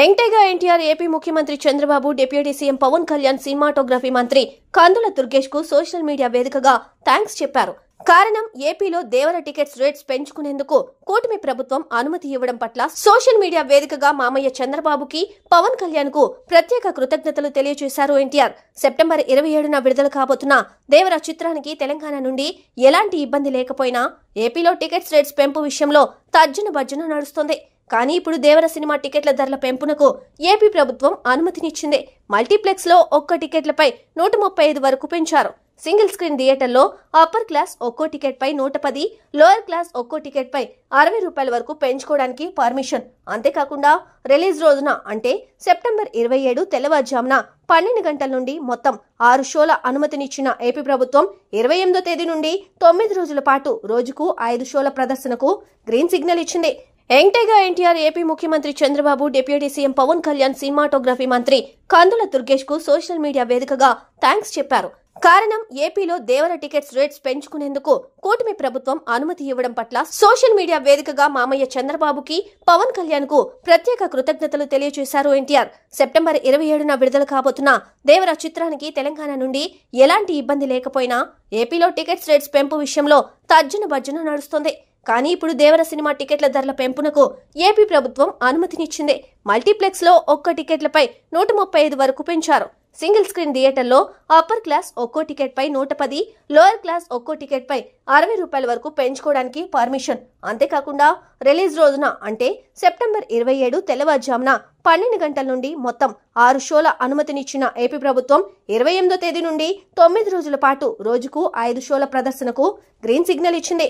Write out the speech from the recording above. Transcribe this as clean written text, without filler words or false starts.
ఎంటైగా NTR AP ముఖ్యమంత్రి Chandrababu deputy CM Pawan Kalyan cinematography మంత్రి కందుల దుర్గేష్ కు సోషల్ మీడియా వేదికగా థాంక్స్ చెప్పారు. కారణం ఏపీలో దేవర టికెట్స్ రేట్స్ పెంచుకునేందుకు కూటమి ప్రభుత్వం అనుమతి ఇవ్వడం పట్ల సోషల్ మీడియా వేదికగా మామయ్య చంద్రబాబుకి పవన్ కళ్యాణ్ కు ప్రత్యేక కృతజ్ఞతలు తెలియజేశారు ఎన్టీఆర్. సెప్టెంబర్ 27న విడుదల కాబోతున్న దేవర చిత్రానికి తెలంగాణ నుండి ఎలాంటి ఇబ్బంది లేకపోయినా ఏపీలో టికెట్స్ రేట్స్ పెంపు విషయంలో తర్జన భర్జన నడుస్తోంది. కానీ ఇప్పుడు దేవర సినిమా టికెట్ల ధరల పెంపునకు ఏపీ ప్రభుత్వం అనుమతినిచ్చింది. మల్టీప్లెక్స్ లో ఒక్క టికెట్లపై 135 వరకు పెంచారు. సింగిల్ స్క్రీన్ థియేటర్లో అప్పర్ క్లాస్ ఒక్కో టికెట్ పై 110, లోయర్ క్లాస్ ఒక్కో టికెట్ పై 60 రూపాయల వరకు పెంచుకోవడానికి పర్మిషన్. అంతేకాకుండా రిలీజ్ రోజున అంటే సెప్టెంబర్ 27 తెల్లవారుజామున 12 గంటల నుండి మొత్తం 6 షోల అనుమతినిచ్చిన ఏపీ ప్రభుత్వం 28వ తేదీ నుండి 9 రోజుల పాటు రోజుకు 5 షోల ప్రదర్శనకు గ్రీన్ సిగ్నల్ ఇచ్చింది. ఎంటైగా ఎన్టీఆర్ ఏపీ ముఖ్యమంత్రి Chandrababu deputy CM Pawan Kalyan cinematography మంత్రి కందుల దుర్గేష్ కు సోషల్ మీడియా వేదికగా థాంక్స్ చెప్పారు. కారణం ఏపీలో దేవర టికెట్స్ రేట్స్ పెంచుకునేందుకు కూటమి ప్రభుత్వం అనుమతి ఇవ్వడం పట్ల సోషల్ మీడియా వేదికగా మామయ్య చంద్రబాబుకి పవన్ కళ్యాణ్ కు ప్రత్యేక కృతజ్ఞతలు తెలియజేశారు ఎన్టీఆర్. సెప్టెంబర్ 27న విడుదల కాబోతున్న దేవర చిత్రానికి తెలంగాణ నుండి ఎలాంటి ఇబ్బంది లేకపోయినా ఏపీలో టికెట్స్ రేట్స్ పెంపు విషయంలో తర్జన భర్జన నడుస్తోంది. కానీ ఇప్పుడు దేవర సినిమా టికెట్ల ధరల పెంపునకు ఏపీ ప్రభుత్వం అనుమతినిచ్చింది. మల్టీప్లెక్స్ లో ఒక్క టికెట్లపై 135 వరకు పెంచారు. సింగిల్ స్క్రీన్ థియేటర్లో అప్పర్ క్లాస్ ఒక్కో టికెట్ పై 110, లోయర్ క్లాస్ ఒక్కో టికెట్ పై 60 రూపాయల వరకు పెంచుకోవడానికి పర్మిషన్. అంతేకాకుండా రిలీజ్ రోజున అంటే సెప్టెంబర్ 27 తెల్లవారుజామున 12 గంటల నుండి మొత్తం 6 షోల అనుమతినిచ్చిన ఏపీ ప్రభుత్వం 28వ తేదీ నుండి 9 రోజుల పాటు రోజుకు 5 షోల ప్రదర్శనకు గ్రీన్ సిగ్నల్ ఇచ్చింది.